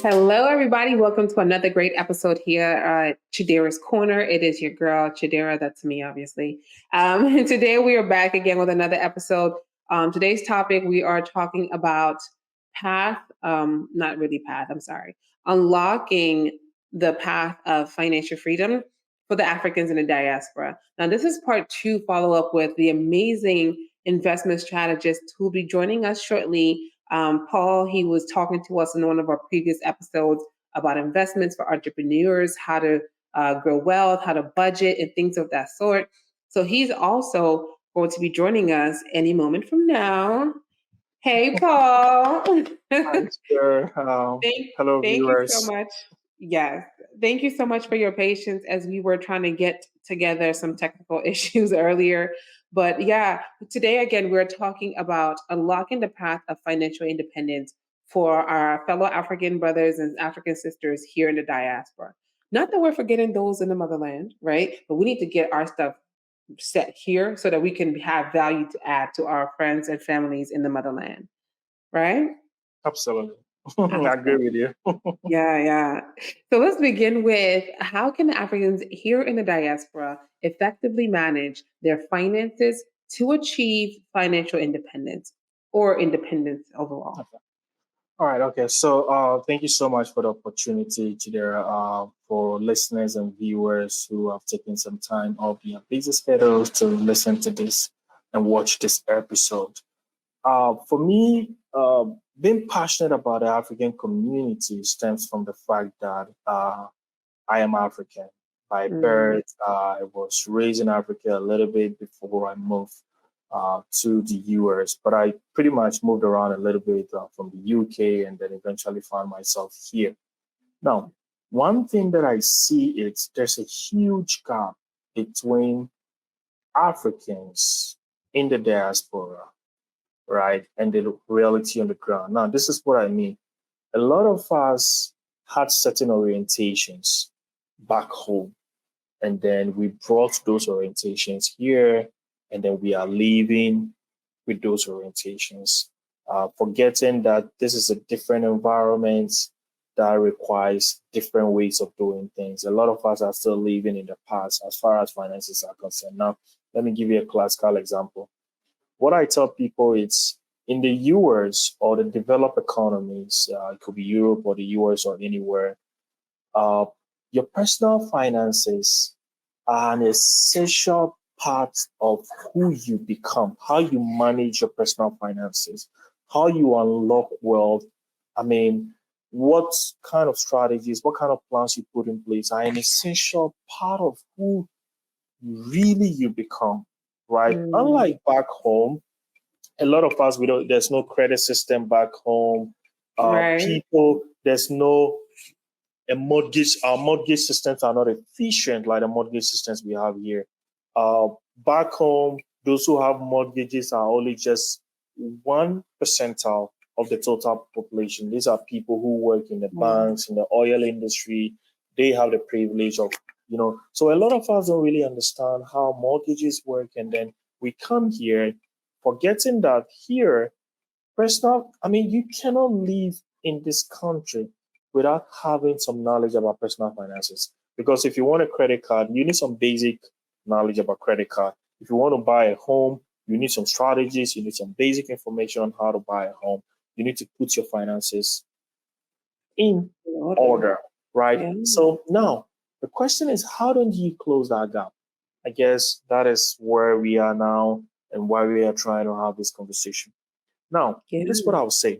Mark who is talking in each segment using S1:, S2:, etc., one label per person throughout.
S1: Hello, everybody. Welcome to another great episode here at Chidera's Corner. It is your girl, Chidera. That's me, obviously. And today we are back again with another episode. Today's topic, we are talking about unlocking the path of financial freedom for the Africans in the diaspora. Now, this is part two, follow up with the amazing investment strategist who will be joining us shortly. Paul, he was talking to us in one of our previous episodes about investments for entrepreneurs, how to grow wealth, how to budget, and things of that sort. So he's also going to be joining us any moment from now. Hey, Paul.
S2: Hi, sir. Hello,
S1: Thank
S2: viewers.
S1: you so much. Yes. Thank you so much for your patience as we were trying to get together some technical issues earlier. But yeah, today again, we're talking about unlocking the path of financial independence for our fellow African brothers and African sisters here in the diaspora. Not that we're forgetting those in the motherland, right? But we need to get our stuff set here so that we can have value to add to our friends and families in the motherland, right?
S2: Absolutely. I agree with you.
S1: Yeah. So let's begin with how can Africans here in the diaspora effectively manage their finances to achieve financial independence or independence overall?
S2: All right. Okay. So thank you so much for the opportunity, Chidera, for listeners and viewers who have taken some time off their busy schedules to listen to this and watch this episode. For me, being passionate about the African community stems from the fact that I am African by birth. I was raised in Africa a little bit before I moved to the US, but I pretty much moved around a little bit from the UK and then eventually found myself here. Now, one thing that I see is there's a huge gap between Africans in the diaspora, right, and the reality on the ground. Now, this is what I mean. A lot of us had certain orientations back home, and then we brought those orientations here, and then we are living with those orientations, forgetting that this is a different environment that requires different ways of doing things. A lot of us are still living in the past as far as finances are concerned. Now, let me give you a classical example. What I tell people is in the US or the developed economies, it could be Europe or the US or anywhere, your personal finances are an essential part of who you become, how you manage your personal finances, how you unlock wealth. I mean, what kind of strategies, what kind of plans you put in place are an essential part of who really you become, right? Unlike back home, a lot of us, there's no credit system back home.
S1: Right.
S2: There's no a mortgage. Our mortgage systems are not efficient like the mortgage systems we have here. Back home, those who have mortgages are only just 1% of the total population. These are people who work in the banks, in the oil industry. They have the privilege of, so a lot of us don't really understand how mortgages work. And then we come here forgetting that here, you cannot live in this country without having some knowledge about personal finances. Because if you want a credit card, you need some basic knowledge about credit card. If you want to buy a home, you need some strategies, you need some basic information on how to buy a home. You need to put your finances in order, right? Yeah. So now the question is, how do you close that gap? I guess that is where we are now and why we are trying to have this conversation. Now, this is what I would say.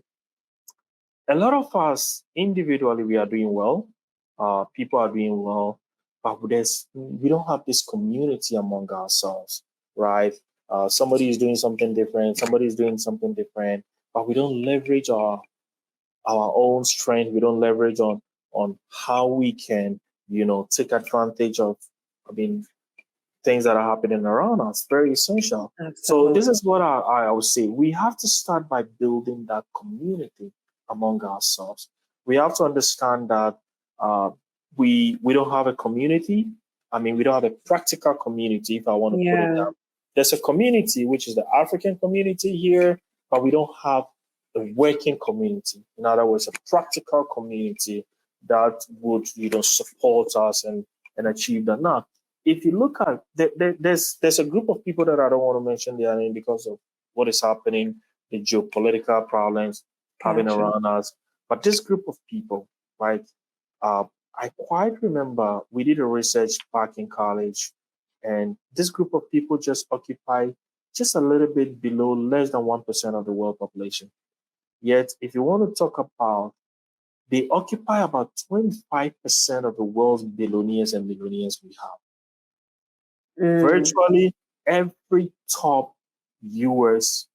S2: A lot of us individually, we are doing well. People are doing well, but we don't have this community among ourselves, right? Somebody is doing something different. Somebody is doing something different, but we don't leverage our own strength. We don't leverage on how we can, take advantage of, things that are happening around us. Very essential. Absolutely. So this is what I would say. We have to start by building that community among ourselves. We have to understand that we don't have a community. We don't have a practical community, if I want to put it down. There's a community, which is the African community here, but we don't have a working community. In other words, a practical community that would, support us and achieve that. Now, if you look at, there's a group of people that I don't want to mention their name because of what is happening, the geopolitical problems having
S1: Gotcha.
S2: around us. But this group of people, right? I quite remember we did a research back in college, and this group of people just occupy just a little bit below less than 1% of the world population. Yet, if you want to talk about, they occupy about 25% of the world's billionaires and millionaires we have. Virtually every top US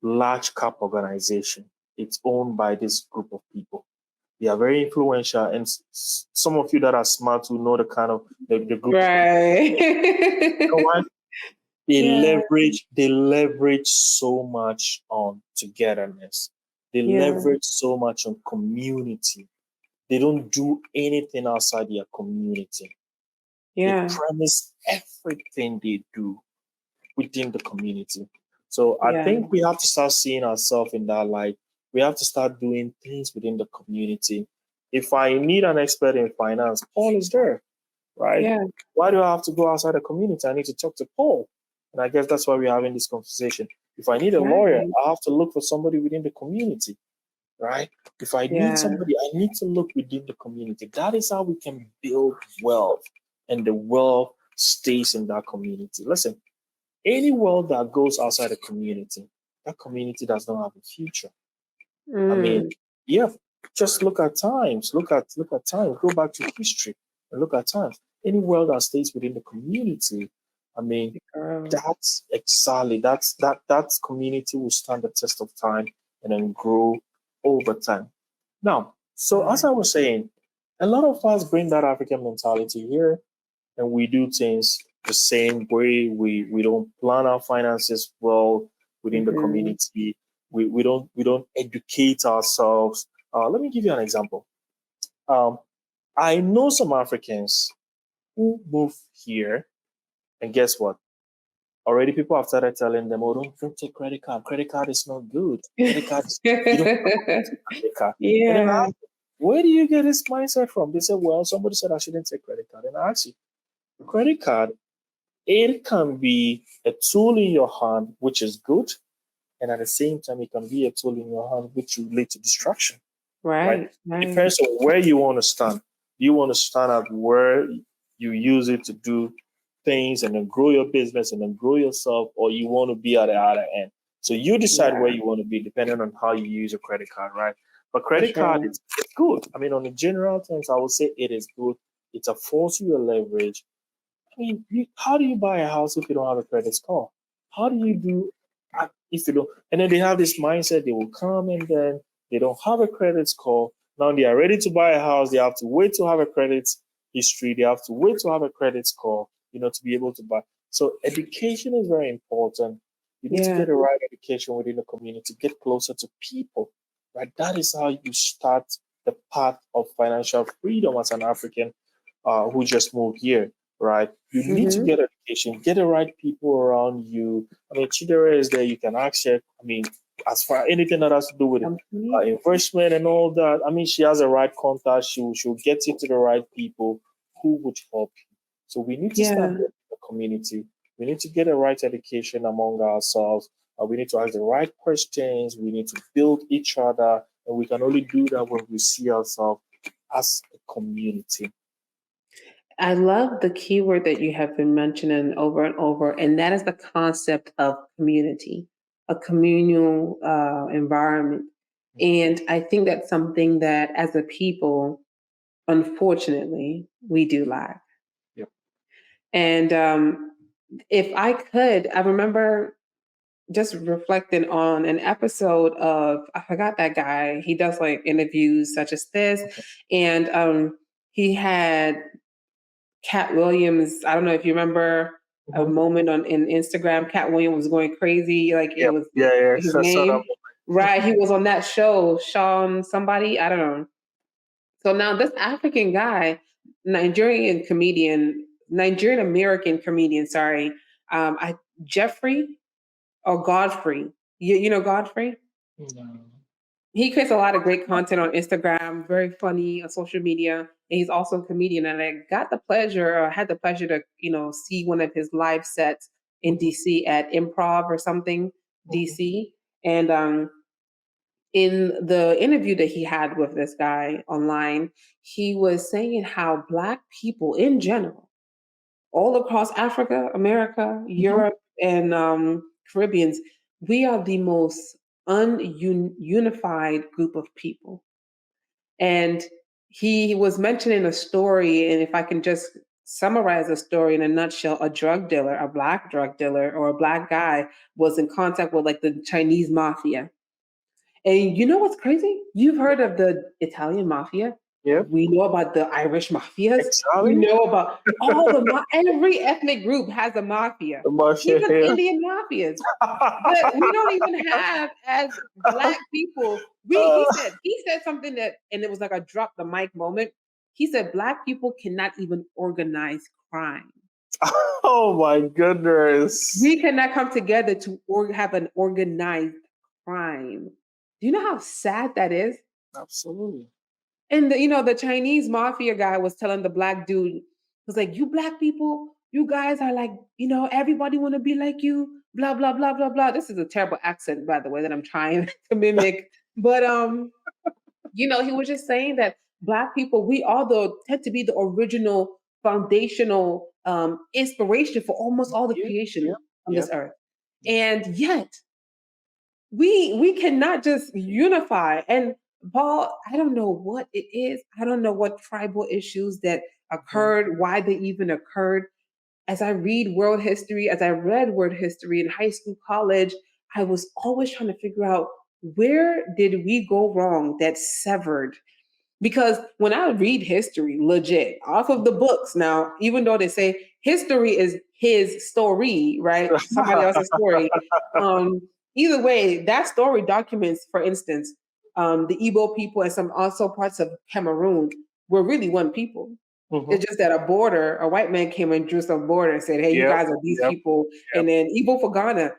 S2: large cap organization, it's owned by this group of people. They are very influential, and some of you that are smart who know the kind of the group.
S1: Right.
S2: You know what? They leverage so much on togetherness. They leverage so much on community. They don't do anything outside their community. They premise everything they do within the community. So I think we have to start seeing ourselves in that light. We have to start doing things within the community. If I need an expert in finance, Paul is there, right?
S1: Yeah.
S2: Why do I have to go outside the community? I need to talk to Paul. And I guess that's why we're having this conversation. If I need a lawyer, I have to look for somebody within the community, right? If I need somebody, I need to look within the community. That is how we can build wealth, and the wealth stays in that community. Listen, any wealth that goes outside the community, that community does not have a future. I mean, just look at times. Look at times. Go back to history and look at times. Any wealth that stays within the community, I mean, that's exactly that community will stand the test of time and then grow over time. Now, so as I was saying, a lot of us bring that African mentality here, and we do things the same way. We don't plan our finances well within the community. We don't educate ourselves. Let me give you an example. I know some Africans who move here, and guess what? Already people have started telling them, "Oh, don't take credit card. Credit card is not good. Credit card is you don't have to take credit card." And then I ask them, where do you get this mindset from? They said, "Well, somebody said I shouldn't take credit card." And I ask you, credit card, it can be a tool in your hand, which is good, and at the same time, it can be a tool in your hand which will lead to distraction. Right? It depends on where you want to stand. You want to stand at where you use it to do things and then grow your business and then grow yourself, or you want to be at the other end. So you decide where you want to be depending on how you use your credit card, right? But credit card is good. I mean, on the general terms, I would say it is good. It affords you a leverage. I mean, how do you buy a house if you don't have a credit score? How do you do if you don't? And then they have this mindset, they will come and then they don't have a credit score. Now they are ready to buy a house. They have to wait to have a credit history. They have to wait to have a credit score, to be able to buy. So education is very important. You need to get the right education within the community, get closer to people, right? That is how you start the path of financial freedom as an African who just moved here, right? You need to get education, get the right people around you. I mean, Chidera is there. You can ask her. I mean, as far anything that has to do with investment and all that, I mean, she has the right contact. She'll get you to the right people who would help you. So we need to start building the community. We need to get the right education among ourselves. We need to ask the right questions. We need to build each other. And we can only do that when we see ourselves as a community.
S1: I love the keyword that you have been mentioning over and over, and that is the concept of community, a communal environment. And I think that's something that as a people, unfortunately, we do lack.
S2: Yep.
S1: And if I could, I remember just reflecting on an episode of, I forgot that guy, he does like interviews such as this, and he had Cat Williams. I don't know if you remember a moment in Instagram. Cat Williams was going crazy, like it was his name. Right, he was on that show, Sean somebody, I don't know. So now this African guy, Nigerian American comedian, sorry, Jeffrey or Godfrey. You know Godfrey?
S2: No.
S1: He creates a lot of great content on Instagram, very funny on social media. And he's also a comedian. And I had the pleasure to, see one of his live sets in DC at Improv or something, DC. And in the interview that he had with this guy online, he was saying how Black people in general, all across Africa, America, Europe, and Caribbeans, we are the most ununified group of people. And he was mentioning a story, and if I can just summarize a story in a nutshell, a drug dealer, a Black drug dealer, or a Black guy was in contact with like the Chinese mafia. And you know what's crazy? You've heard of the Italian mafia.
S2: Yeah,
S1: We know about the Irish mafias. We
S2: exactly.
S1: know about every ethnic group has a mafia,
S2: The mafia
S1: even
S2: here.
S1: Indian mafias. But we don't even have, as Black people. He said something that, and it was like a drop the mic moment. He said Black people cannot even organize crime.
S2: Oh my goodness.
S1: We cannot come together to have an organized crime. Do you know how sad that is?
S2: Absolutely.
S1: And the Chinese mafia guy was telling the Black dude, was like, "You Black people, you guys are like, everybody want to be like you, blah blah blah blah blah." This is a terrible accent, by the way, that I'm trying to mimic. But he was just saying that Black people, we all tend to be the original foundational inspiration for almost all the
S2: Yeah,
S1: creation
S2: yeah,
S1: on
S2: yeah.
S1: this earth, and yet we cannot just unify. And Paul, I don't know what it is. I don't know what tribal issues that occurred, why they even occurred. As I read world history, as I read world history in high school, college, I was always trying to figure out, where did we go wrong that severed? Because when I read history, legit, off of the books, now, even though they say history is his story, right? Somebody else's story. Um, Either way, that story documents, for instance, the Igbo people and some also parts of Cameroon were really one people. It's just that a white man came and drew some border and said, "Hey, you
S2: Yep,
S1: guys are these
S2: yep,
S1: people."
S2: yep.
S1: And then Igbo for Ghana,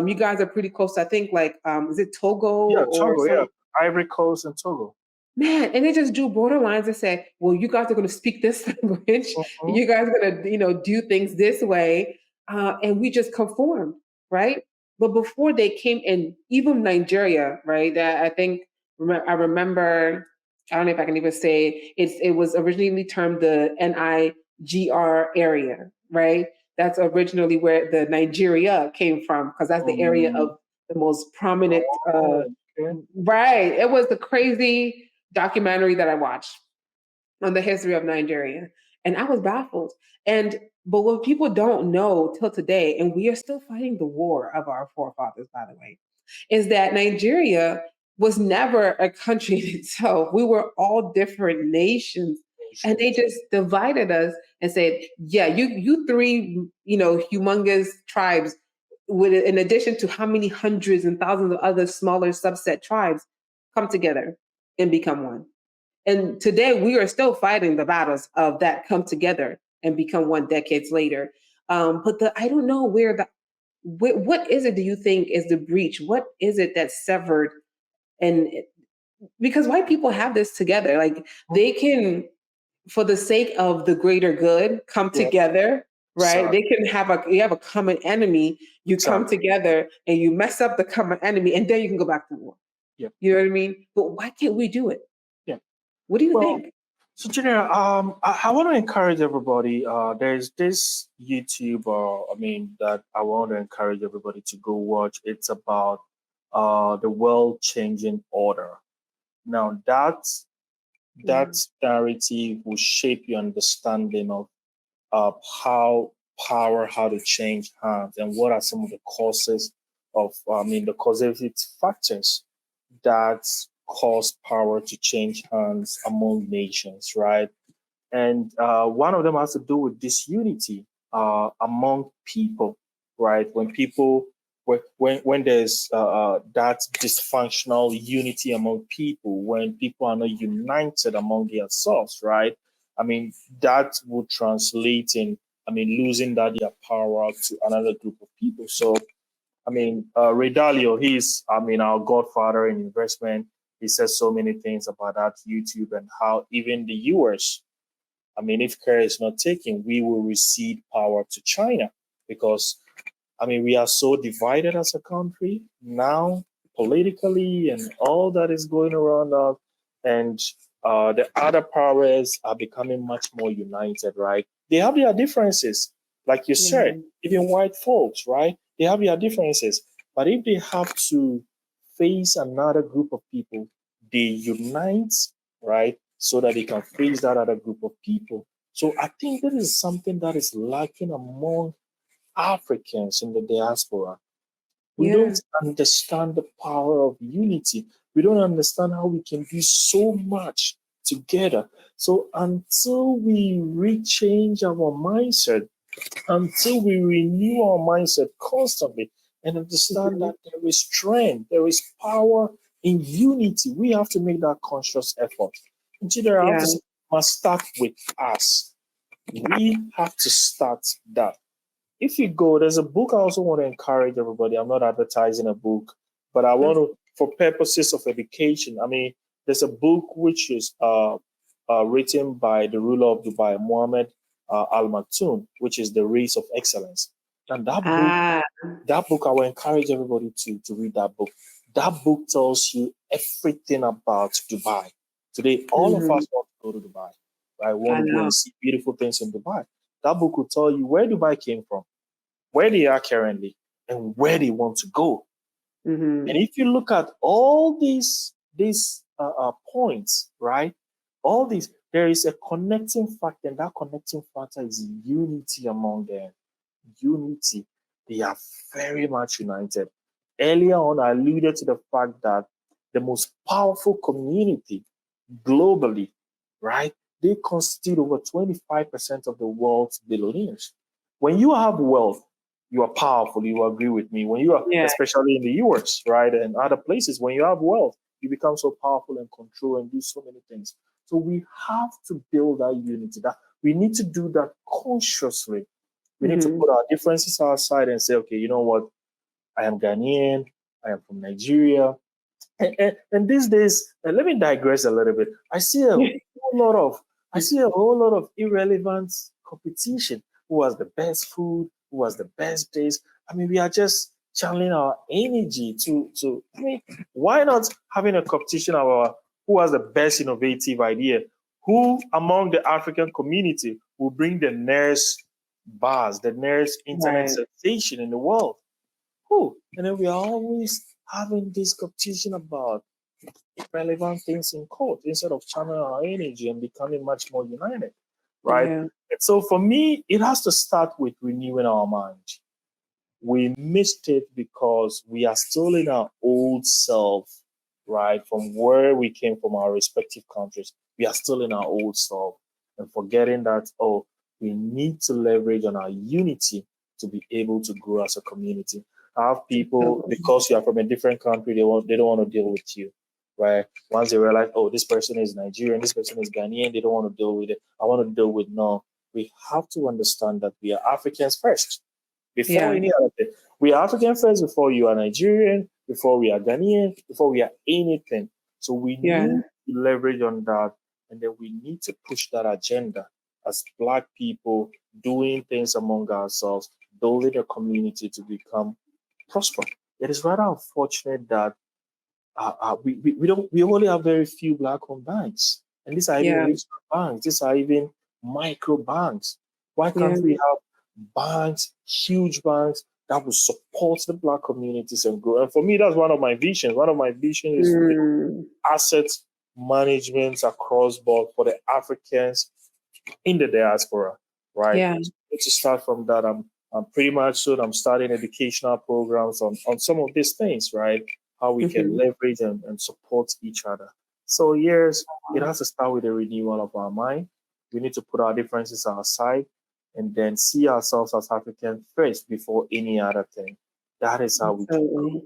S1: you guys are pretty close. I think, like, is it Togo
S2: Yeah,
S1: or
S2: Togo, yeah.
S1: some
S2: Ivory Coast and Togo.
S1: man? And they just drew border lines and said, "Well, you guys are going to speak this language.
S2: Mhm.
S1: You guys are going to, do things this way," and we just conformed, right? But before they came in, even Nigeria, right? That I think I remember. I don't know if I can even say it was originally termed the Niger area, right? That's originally where the Nigeria came from, because that's the area
S2: Mm.
S1: of the most prominent.
S2: Oh, okay.
S1: Right. It was the crazy documentary that I watched on the history of Nigeria, and I was baffled. But what people don't know till today, and we are still fighting the war of our forefathers, by the way, is that Nigeria was never a country in itself. We were all different nations, and they
S2: Nations.
S1: just divided us and said, "Yeah, you three, humongous tribes, with in addition to how many hundreds and thousands of other smaller subset tribes, come together and become one." And today we are still fighting the battles of that come together and become one decades later. But I don't know what is it, do you think, is the breach? What is it that severed? And because white people have this together, like they can, for the sake of the greater good, come
S2: Yeah,
S1: together, right?
S2: exactly.
S1: They can you have a common enemy, you come
S2: Exactly.
S1: together and you mess up the common enemy, and then you can go back to war.
S2: Yeah.
S1: You know what I mean? But why can't we do it?
S2: Yeah.
S1: What do you
S2: Well,
S1: think?
S2: so Chidera, I want to encourage everybody. There's this YouTuber, that I want to encourage everybody to go watch. It's about the world changing order. Now that narrative will shape your understanding of how how to change hands, and what are some of the causes of, the causative factors that cause power to change hands among nations, right? And one of them has to do with disunity among people, right? When there's that dysfunctional unity among people, when people are not united among themselves, right? That would translate in, losing their power to another group of people. So Ray Dalio, he's, our godfather in investment. he says so many things about that YouTube and how even the US, I mean, if care is not taken, we will recede power to China because, I mean, we are so divided as a country now, politically, and all that is going around us. And the other powers are becoming much more united, right? They have their differences, like you said, even white folks, right? They have their differences. But if they have to face another group of people, they unite, right? So that they can face that other group of people. So I think that is something that is lacking among Africans in the diaspora. We
S1: Yeah.
S2: don't understand the power of unity. We don't understand how we can do so much together. So until we rechange our mindset, until we renew our mindset constantly and understand that there is strength, there is power in unity, we have to make that conscious effort. And Chidera, I have
S1: Yeah.
S2: to say, must start with us. We have to start that. If you go, there's a book I also want to encourage everybody. I'm not advertising a book, but I want to, for purposes of education. I mean, there's a book which is written by the ruler of Dubai, Mohammed Al Maktoum, which is The Race of Excellence. And that book, I will encourage everybody to read that book. That book tells you everything about Dubai. Today, all of us want to go to Dubai. I want to go and see beautiful things in Dubai. That book will tell you where Dubai came from, where they are currently, and where they want to go. And if you look at all these points, right? All these, there is a connecting factor, and that connecting factor is unity among them. Unity. They are very much united. Earlier on, I alluded to the fact that the most powerful community globally, right? They constitute over 25% of the world's billionaires. When you have wealth, you are powerful. You agree with me. When you are, especially in the US, right, and other places, when you have wealth, you become so powerful and control and do so many things. So we have to build that unity. That we need to do that consciously. We need to put our differences aside and say, okay, you know what? I am Ghanaian. I am from Nigeria. And these days, let me digress a little bit. I see a whole lot of irrelevant competition. Who has the best food? Who has the best days? I mean, we are just channeling our energy to. I mean, why not having a competition about who has the best innovative idea? Who among the African community will bring the nearest buzz, the nearest internet sensation in the world? Who? And then we are always having this competition about relevant things in court instead of channeling our energy and becoming much more united, right? And so for me, it has to start with renewing our mind. We missed it because we are still in our old self, right? From where we came from, our respective countries, we are still in our old self and forgetting that, oh, we need to leverage on our unity to be able to grow as a community. I have people, because you are from a different country, they don't want to deal with you, right? Once they realize, oh, this person is Nigerian, this person is Ghanaian, they don't want to deal with it. I want to deal with no. We have to understand that we are Africans first. Before any other thing, we are African first before you are Nigerian, before we are Ghanaian, before we are anything. So we need to leverage on that, and then we need to push that agenda as Black people, doing things among ourselves, building a community to become prosperous. It is rather unfortunate that we only have very few Black-owned banks, and these are even regional banks. These are even micro banks. Why can't we have banks, huge banks that will support the Black communities and grow? And for me, that's one of my visions. One of my visions is to build asset management across board for the Africans in the diaspora, right? To start from that, I'm pretty much soon I'm starting educational programs on some of these things, right? How we can leverage and support each other. So yes, it has to start with a renewal of our mind. We need to put our differences aside and then see ourselves as Africans first before any other thing. That is how we can grow.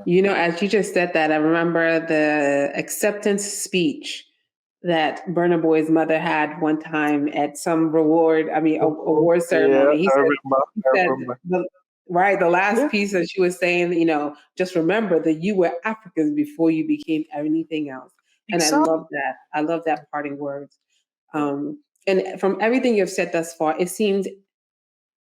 S1: You know, as you just said that, I remember the acceptance speech that Burna Boy's mother had one time at some award ceremony.
S2: I
S1: He said,
S2: remember.
S1: Right. The
S2: Yeah,
S1: last piece that she was saying, just remember that you were Africans before you became anything else. And I
S2: exactly.
S1: love that. I love that parting words.
S2: Yeah.
S1: And from everything you've said thus far, it seems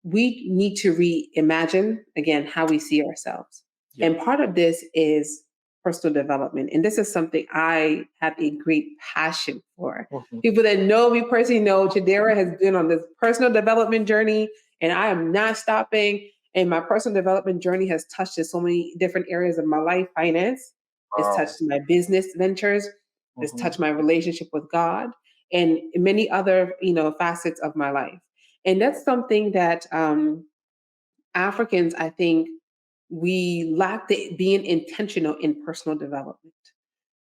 S1: we need to reimagine again how we see ourselves.
S2: Yeah.
S1: And part of this is personal development. And this is something I have a great passion for.
S2: Mhm.
S1: People that know me personally know Chidera has been on this personal development journey, and I am not stopping. And my personal development journey has touched in so many different areas of my life. Finance, it's
S2: Wow.
S1: touched my business ventures, it's
S2: Mhm.
S1: touched my relationship with God, and many other, facets of my life. And that's something that Africans, I think, we lack the being intentional in personal development.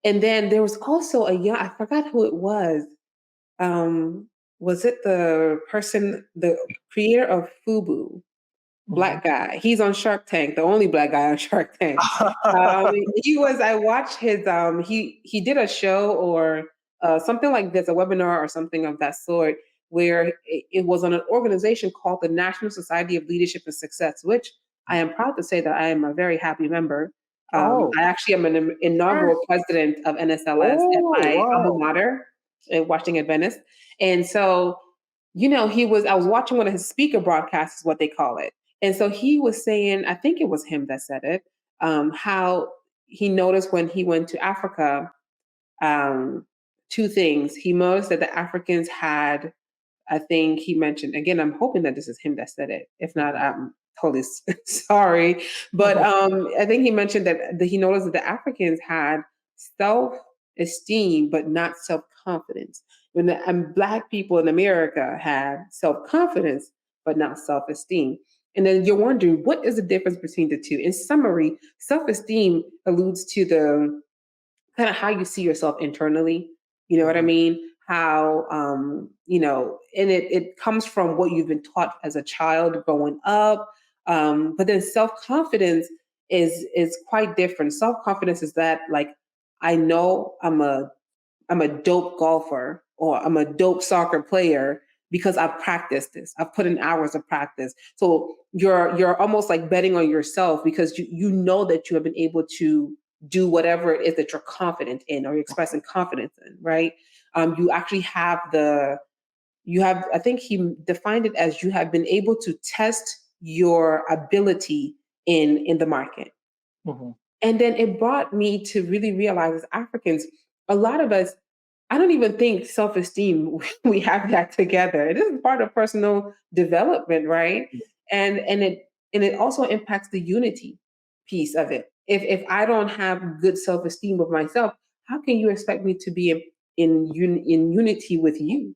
S1: And then there was also a young, I forgot who it was. Was it the person, the creator of Fubu?
S2: Mhm.
S1: Black guy. He's on Shark Tank, the only black guy on Shark Tank. He was. I watched his. He did a show or something like this, a webinar or something of that sort, where it was on an organization called the National Society of Leadership and Success, which I am proud to say that I am a very happy member.
S2: Oh,
S1: I actually am an
S2: sure.
S1: inaugural president of NSLS at
S2: Oh,
S1: my alma
S2: wow.
S1: mater, Washington Adventist, and so he was. I was watching one of his speaker broadcasts, is what they call it, and so he was saying, I think it was him that said it, how he noticed when he went to Africa, um, two things. He noticed that the Africans had, I think he mentioned, again, I'm hoping that this is him that said it. If not,
S2: Mhm.
S1: I'm totally sorry. But
S2: Mhm.
S1: I think he mentioned that he noticed that the Africans had self esteem, but not self confidence. When Black people in America had self confidence, but not self esteem. And then you're wondering, what is the difference between the two? In summary, self esteem alludes to the kind of how you see yourself internally. You know what I
S2: Mhm.
S1: mean? How and it comes from what you've been taught as a child growing up. But then self-confidence is quite different. Self-confidence is that, like, I know I'm a dope golfer or I'm a dope soccer player because I've practiced this. I've put in hours of practice. So you're almost like betting on yourself because you know that you have been able to do whatever it is that you're confident in or you're expressing confidence in, right? You actually have I think he defined it as you have been able to test your ability in the market.
S2: Mhm.
S1: And then it brought me to really realize as Africans, a lot of us, I don't even think self esteem, we have that together. It is part of personal development, right? And it also impacts the unity piece of it. If I don't have good self esteem of myself, how can you expect me to be in unity with you?